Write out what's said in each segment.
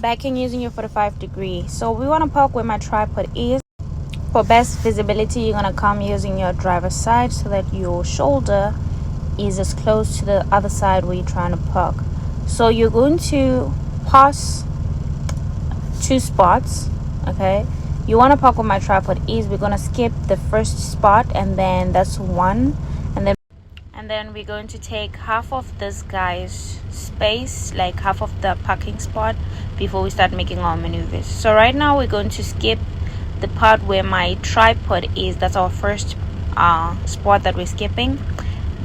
backing using your 45-degree. So we want to park where my tripod is. For best visibility, you're going to come using your driver's side so that your shoulder is as close to the other side where you're trying to park. So you're going to pass 2 spots. Okay, you want to park where my tripod is. We're going to skip the first spot, and then that's 1, and then we're going to take half of this guy's space, like half of the parking spot, before we start making our maneuvers. So right now we're going to skip the part where my tripod is. That's our first spot that we're skipping,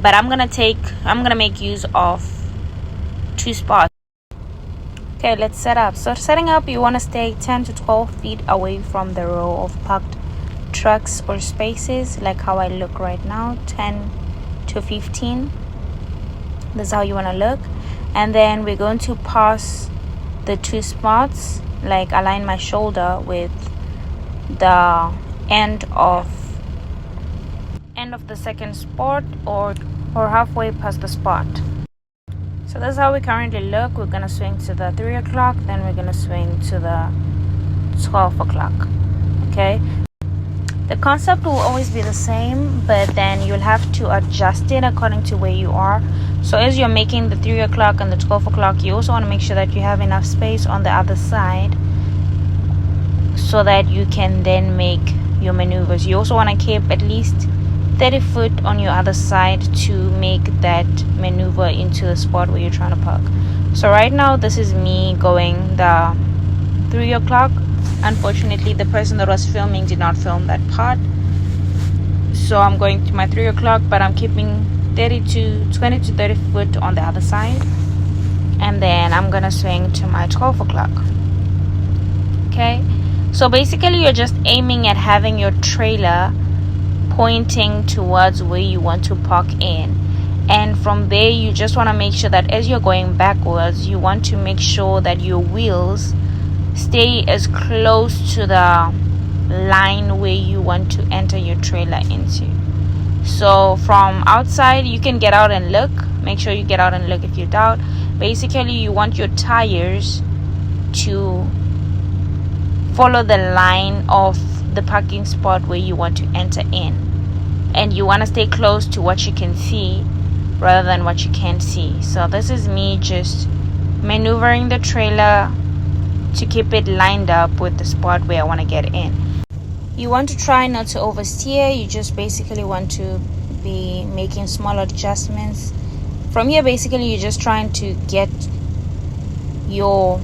but I'm gonna make use of 2 spots. Okay, let's set up. So setting up, you want to stay 10 to 12 feet away from the row of parked trucks or spaces, like how I look right now, 10 to 15. That's how you want to look. And then we're going to pass the 2 spots, like align my shoulder with the end of the second spot, or halfway past the spot. So that's how we currently look. We're gonna swing to the 3 o'clock, then we're gonna swing to the 12 o'clock. Okay, the concept will always be the same, but then you'll have to adjust it according to where you are. So as you're making the 3 o'clock and the 12 o'clock, you also want to make sure that you have enough space on the other side so that you can then make your maneuvers. You also want to keep at least 30 foot on your other side to make that maneuver into the spot where you're trying to park. So right now this is me going the 3 o'clock. Unfortunately, the person that was filming did not film that part, so I'm going to my 3 o'clock, but I'm keeping 20 to 30 foot on the other side, and then I'm gonna swing to my 12 o'clock. Okay, so basically you're just aiming at having your trailer pointing towards where you want to park in, and from there you just want to make sure that as you're going backwards, you want to make sure that your wheels stay as close to the line where you want to enter your trailer into. So from outside, you can get out and look. Make sure you get out and look if you doubt. Basically, you want your tires to follow the line of the parking spot where you want to enter in, and you want to stay close to what you can see rather than what you can't see. So this is me just maneuvering the trailer to keep it lined up with the spot where I want to get in. You want to try not to oversteer. You just basically want to be making small adjustments. From here, basically you're just trying to get your